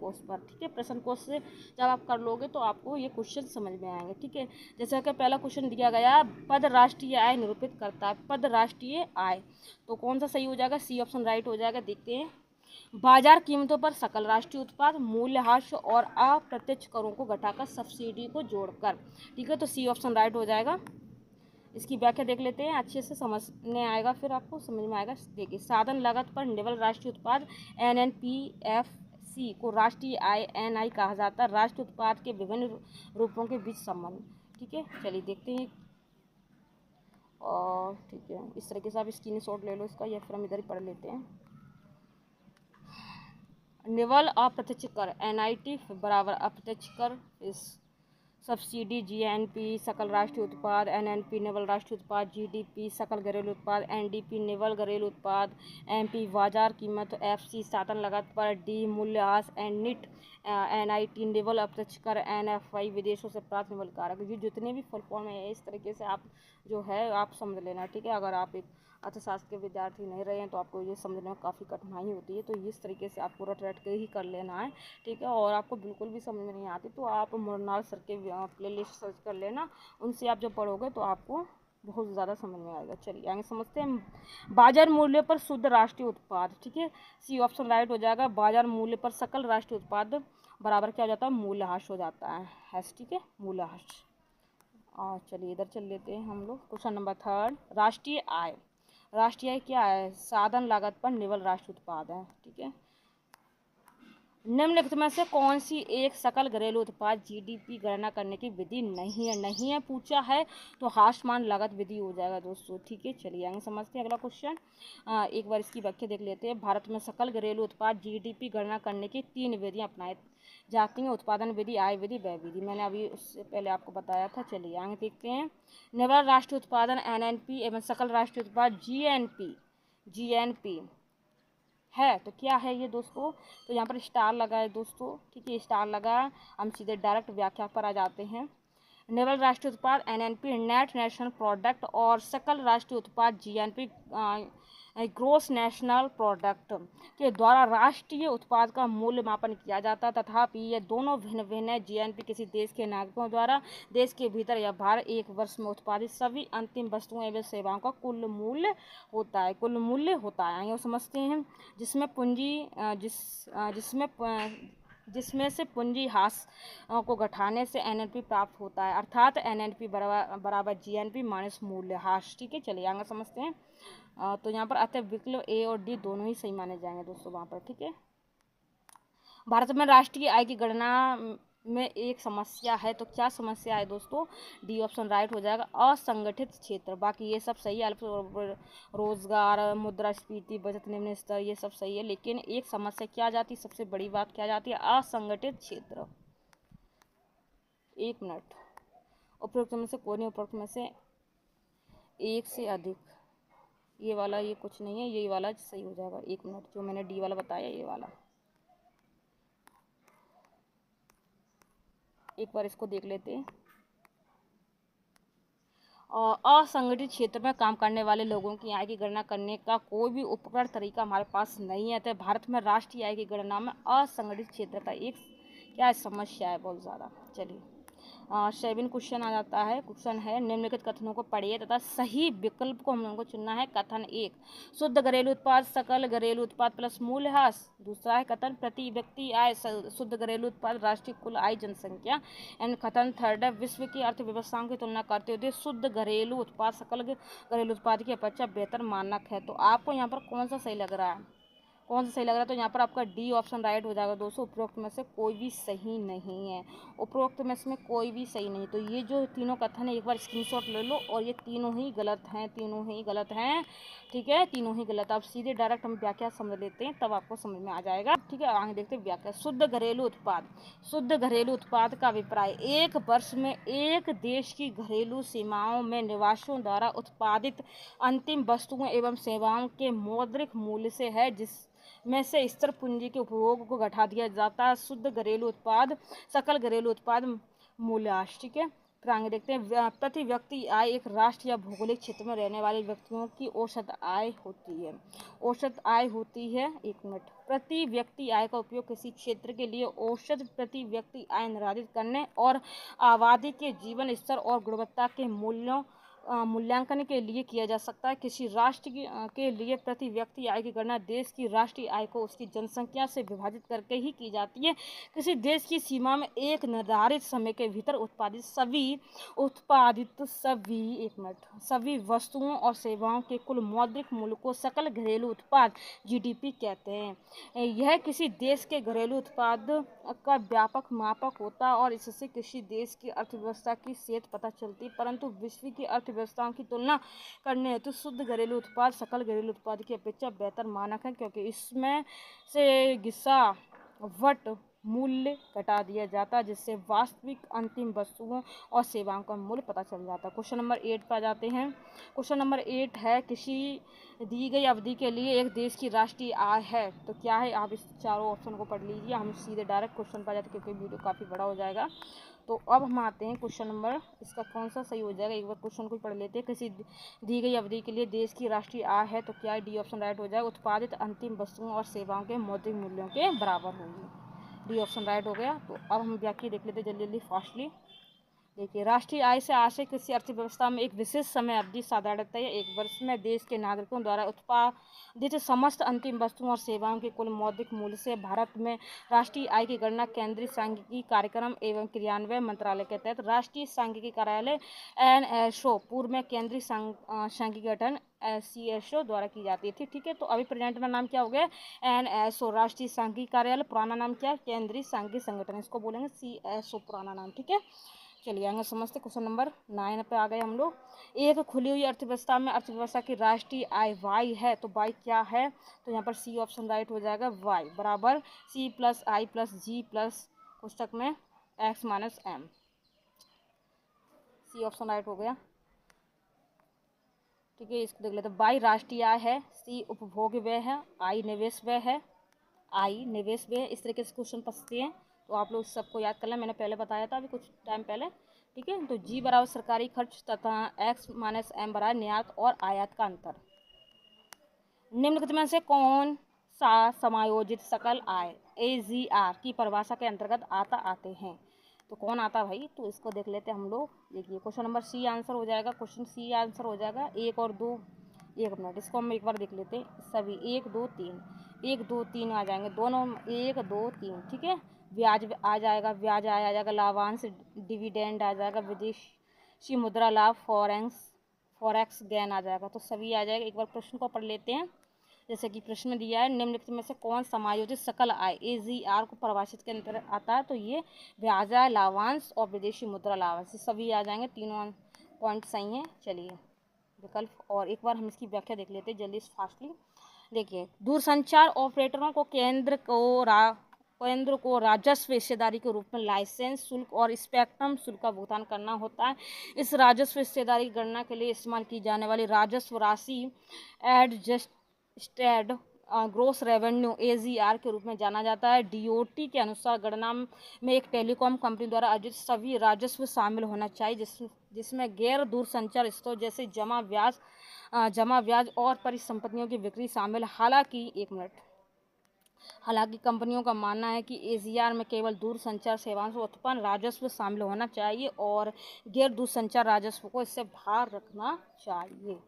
कोश पर। ठीक है, प्रश्न कोश से जब आप कर लोगे तो आपको ये क्वेश्चन समझ में आएंगे। ठीक है, जैसा कि पहला क्वेश्चन दिया गया, पद राष्ट्रीय आय निरूपित करता है। पद राष्ट्रीय आय, तो कौन सा सही हो जाएगा? सी ऑप्शन राइट हो जाएगा। देखते हैं, बाजार कीमतों पर सकल राष्ट्रीय उत्पाद, मूल्यह्रास और अप्रत्यक्ष करों को घटाकर सब्सिडी को जोड़कर। ठीक है, तो सी ऑप्शन राइट हो जाएगा। इसकी व्याख्या देख लेते हैं, अच्छे से समझने आएगा, फिर आपको समझ में आएगा। देखिए, साधन लागत पर निवल राष्ट्रीय उत्पाद NNPFC को राष्ट्रीय आय NI कहा जाता है। राष्ट्रीय उत्पाद के विभिन्न रूपों के बीच संबंध। ठीक है, चलिए देखते हैं। और ठीक है, इस तरीके से आप स्क्रीनशॉट ले लो इसका, या फिर हम इधर ही पढ़ लेते हैं। निवल अप्रत्यक्ष कर NIT बराबर अप्रत्यक्ष कर इस सब्सिडी GNP सकल राष्ट्रीय उत्पाद, NNP निवल राष्ट्रीय उत्पाद, GDP सकल घरेलू उत्पाद, NDP निवल घरेलू उत्पाद, MP बाजार कीमत, FC साधन लागत पर, D मूल्यह्रास, NIT NIT निवल अप्रत्यक्ष कर, NFI विदेशों से प्राप्त निवल कारक। ये जितने भी फुल फॉर्म है इस तरीके से आप जो है आप समझ लेना। ठीक है, अगर आप एक अर्थशास्त्र के विद्यार्थी नहीं रहे हैं तो आपको ये समझने में काफ़ी कठिनाई होती है, तो इस तरीके से आपको रट रट के ही कर लेना है। ठीक है, और आपको बिल्कुल भी समझ में नहीं आती तो आप मुरनाल सर के प्लेलिस्ट सर्च कर लेना, उनसे आप जब पढ़ोगे तो आपको बहुत ज़्यादा समझ में आएगा। चलिए आगे समझते हैं। बाजार मूल्य पर शुद्ध राष्ट्रीय उत्पाद। ठीक है, सी ऑप्शन राइट हो जाएगा। बाजार मूल्य पर सकल राष्ट्रीय उत्पाद बराबर क्या हो जाता है? मूल्यह्रास हो जाता है। ठीक है, मूल्यह्रास। और चलिए इधर चल लेते हैं हम लोग। क्वेश्चन नंबर 3, राष्ट्रीय आय। राष्ट्रीय आय क्या है? साधन लागत पर निवल राष्ट्रीय उत्पाद है। ठीक है, निम्नलिखित में से कौन सी एक सकल घरेलू उत्पाद GDP गणना करने की विधि नहीं है? नहीं है पूछा है तो हाशमान लागत विधि हो जाएगा दोस्तों। ठीक है, चलिए आगे समझते हैं अगला क्वेश्चन। एक बार इसकी व्याख्या देख लेते हैं। भारत में सकल घरेलू उत्पाद GDP गणना करने की 3 विधियां अपनाई जाती हैं। उत्पादन विधि, आय विधि, व्यय विधि। मैंने अभी उससे पहले आपको बताया था। चलिए आगे देखते हैं। निवल राष्ट्रीय उत्पादन NNP एवं सकल राष्ट्रीय उत्पाद GNP है, तो क्या है ये दोस्तों? तो यहाँ पर स्टार लगा है दोस्तों। ठीक है, स्टार लगा। हम सीधे डायरेक्ट व्याख्या पर आ जाते हैं। निवल राष्ट्रीय उत्पाद NNP नेट नेशनल प्रोडक्ट और सकल राष्ट्रीय उत्पाद GNP ग्रोस नेशनल प्रोडक्ट के द्वारा राष्ट्रीय उत्पाद का मूल्य मापन किया जाता है। तथापि ये दोनों भिन्न भिन्न है। GNP किसी देश के नागरिकों द्वारा देश के भीतर या बाहर एक वर्ष में उत्पादित सभी अंतिम वस्तुओं एवं सेवाओं का कुल मूल्य होता है। कुल मूल्य होता है, आइए समझते हैं। जिसमें पूंजी जिसमें से पूंजी ह्रास को घटाने से NNP प्राप्त होता है, अर्थात NNP बराबर GNP माइनस मूल्य ह्रास। ठीक है, चलिए आगे समझते हैं। तो यहाँ पर अतः विकल्प A और D दोनों ही सही माने जाएंगे दोस्तों वहाँ पर। ठीक है, भारत में राष्ट्रीय आय की गणना में एक समस्या है, तो क्या समस्या है दोस्तों? D ऑप्शन राइट हो जाएगा, असंगठित क्षेत्र। बाकी ये सब सही है, अल्प रोजगार, मुद्रास्फीति, बचत निम्न स्तर, ये सब सही है। लेकिन एक समस्या क्या जाती है, सबसे बड़ी बात क्या जाती है? असंगठित क्षेत्र। एक मिनट, उपरोक्त में से कोई नहीं, उपरोक्त में से एक से अधिक, ये वाला ये कुछ नहीं है, ये वाला सही हो जाएगा। एक मिनट, जो मैंने D वाला बताया ये वाला, एक बार इसको देख लेते हैं। असंगठित क्षेत्र में काम करने वाले लोगों की आय की गणना करने का कोई भी उपकरण तरीका हमारे पास नहीं है। तो भारत में राष्ट्रीय आय की गणना में असंगठित क्षेत्र का एक क्या समस्या है, बहुत ज़्यादा। चलिए 7 क्वेश्चन आ जाता है। क्वेश्चन है, निम्नलिखित कथनों को पढ़िए तथा सही विकल्प को हम लोगों को चुनना है। कथन 1, शुद्ध घरेलू उत्पाद सकल घरेलू उत्पाद प्लस मूल्यह्रास। दूसरा है कथन, प्रति व्यक्ति आय शुद्ध घरेलू उत्पाद राष्ट्रीय कुल आय जनसंख्या। एंड कथन 3 है, विश्व की अर्थव्यवस्थाओं की तुलना करते हुए शुद्ध घरेलू उत्पाद सकल घरेलू उत्पाद की अपेक्षा बेहतर मानक है। तो आपको यहाँ पर कौन सा सही लग रहा है? कौन सा सही लग रहा है? तो यहाँ पर आपका D ऑप्शन राइट हो जाएगा दोस्तों। उपरोक्त में से कोई भी सही नहीं है। उपरोक्त में से कोई भी सही नहीं। तो ये जो तीनों कथन है एक बार स्क्रीनशॉट ले लो, और ये तीनों ही गलत हैं, तीनों ही गलत हैं। ठीक है, तीनों ही गलत। अब सीधे डायरेक्ट हम व्याख्या समझ लेते हैं, तब आपको समझ में आ जाएगा। ठीक है, आगे देखते हैं व्याख्या। शुद्ध घरेलू उत्पाद। शुद्ध घरेलू उत्पाद का अभिप्राय एक वर्ष में एक देश की घरेलू सीमाओं में निवासियों द्वारा उत्पादित अंतिम वस्तुओं एवं सेवाओं के मौद्रिक मूल्य से है, जिसमें से स्थिर पूंजी के उपभोग को घटा दिया जाता है। शुद्ध घरेलू उत्पाद सकल घरेलू उत्पाद मूल्यह्रास। ठीक है, फिर आगे देखते हैं, प्रति व्यक्ति आय एक राष्ट्र या भौगोलिक क्षेत्र में रहने वाले व्यक्तियों की औसत आय होती है। औसत आय होती है, एक मिनट, प्रति व्यक्ति आय का उपयोग किसी क्षेत्र के लिए औसत प्रति व्यक्ति आय निर्धारित करने और आबादी के जीवन स्तर और गुणवत्ता के मूल्यांकन के लिए किया जा सकता है। किसी राष्ट्र के लिए प्रति व्यक्ति आय की गणना देश की राष्ट्रीय आय को उसकी जनसंख्या से विभाजित करके ही की जाती है। किसी देश की सीमा में एक निर्धारित समय के भीतर सभी वस्तुओं और सेवाओं के कुल मौद्रिक मूल्य को सकल घरेलू उत्पाद जीडीपी कहते हैं। यह किसी देश के घरेलू उत्पाद का व्यापक मापक होता है और इससे किसी देश की अर्थव्यवस्था की सेहत पता चलती है। परंतु विश्व की अर्थव्यवस्थाओं की तुलना करने हेतु शुद्ध घरेलू उत्पाद सकल घरेलू उत्पाद की अपेक्षा बेहतर मानक है, क्योंकि इसमें से गिरावट मूल्य घटा दिया जाता है, जिससे वास्तविक अंतिम वस्तुओं और सेवाओं का मूल्य पता चल जाता है। क्वेश्चन नंबर 8 पर जाते हैं। क्वेश्चन नंबर 8 है, किसी दी गई अवधि के लिए एक देश की राष्ट्रीय आय है तो क्या है। आप इस चारों ऑप्शन को पढ़ लीजिए, हम सीधे डायरेक्ट क्वेश्चन पर जाते हैं क्योंकि वीडियो काफ़ी बड़ा हो जाएगा। तो अब हम आते हैं क्वेश्चन नंबर, इसका कौन सा सही हो जाएगा, एक बार क्वेश्चन को पढ़ लेते हैं। किसी दी गई अवधि के लिए देश की राष्ट्रीय आय है तो क्या है, डी ऑप्शन राइट हो जाएगा, उत्पादित अंतिम वस्तुओं और सेवाओं के मौद्रिक मूल्यों के बराबर होगी। डी ऑप्शन राइट हो गया। तो अब हम व्याख्या देख लेते हैं जल्दी फास्टली। देखिए, राष्ट्रीय आय से आशय किसी अर्थव्यवस्था में एक विशेष समय अवधि, साधारणतः एक वर्ष में देश के नागरिकों द्वारा उत्पादित समस्त अंतिम वस्तुओं और सेवाओं के कुल मौद्रिक मूल्य से। भारत में राष्ट्रीय आय की गणना केंद्रीय सांख्यिकी कार्यक्रम एवं क्रियान्वयन मंत्रालय के तहत राष्ट्रीय सांख्यिकी कार्यालय NSO, पूर्व में केंद्रीय सांख्यिकी गठन CSO द्वारा की जाती थी। ठीक है, तो अभी प्रेजेंट में नाम क्या हो गया, NSO राष्ट्रीय सांख्यिकी कार्यालय, पुराना नाम क्या है, केंद्रीय सांख्यिकी संगठन, इसको बोलेंगे CSO पुराना नाम। ठीक है, चलिए आगे समझते। क्वेश्चन नंबर 9 पे आ गए हम लोग। एक खुली हुई अर्थव्यवस्था में अर्थव्यवस्था की राष्ट्रीय आय वाई है तो वाई क्या है, तो यहाँ पर सी ऑप्शन राइट हो जाएगा। वाई बराबर C + I + G प्लस पुस्तक में X - M, C option right हो गया। ठीक है, इसको देख लेते हैं। वाई राष्ट्रीय आय है, सी उपभोग व्यय है, आई निवेश व्यय है, इस तरीके से क्वेश्चन पूछते हैं तो आप लोग सबको याद कर लें, मैंने पहले बताया था अभी कुछ टाइम पहले। ठीक है, तो जी बराबर सरकारी खर्च तथा X - M बराबर निर्यात और आयात का अंतर। निम्नलिखित में से कौन सा समायोजित सकल आय AGR की परिभाषा के अंतर्गत आते हैं, तो कौन आता भाई, तो इसको देख लेते हैं हम लोग। देखिए, क्वेश्चन नंबर सी आंसर हो जाएगा, क्वेश्चन सी आंसर हो जाएगा। 1 और 2, एक मिनट, इसको हम एक बार देख लेते हैं सभी। 1 2 3, 1 2 3 आ जाएंगे दोनों, 1 2 3। ठीक है, ब्याज आ जाएगा, ब्याज आ जाएगा, लाभांश डिविडेंड आ जाएगा, विदेशी मुद्रा लाभ फॉरेक्स गेन आ जाएगा, तो सभी आ जाएगा। एक बार प्रश्न को पढ़ लेते हैं। जैसे कि प्रश्न दिया है, निम्नलिखित में से कौन समायोजित सकल आय AGR को परिभाषित के अंतर्गत आता है, तो ये ब्याज आय, लाभांश और विदेशी मुद्रा लाभांश सभी आ जाएंगे, तीनों पॉइंट सही हैं। चलिए विकल्प, और एक बार हम इसकी व्याख्या देख लेते हैं जल्दी फास्टली। देखिए, दूरसंचार ऑपरेटरों को केंद्र को राजस्व हिस्सेदारी के रूप में लाइसेंस शुल्क और स्पेक्ट्रम शुल्क का भुगतान करना होता है। इस राजस्व हिस्सेदारी की गणना के लिए इस्तेमाल की जाने वाली राजस्व राशि एडजस्टेड ग्रोस रेवेन्यू AGR के रूप में जाना जाता है। DOT के अनुसार गणना में एक टेलीकॉम कंपनी द्वारा अर्जित सभी राजस्व शामिल होना चाहिए, जिसमें गैर दूरसंचार स्रोत जैसे जमा ब्याज और परिसंपत्तियों की बिक्री शामिल। हालांकि कंपनियों का मानना है कि AGR में केवल दूरसंचार सेवाओं से उत्पन्न राजस्व शामिल होना चाहिए और गैर दूरसंचार राजस्व को इससे बाहर रखना चाहिए।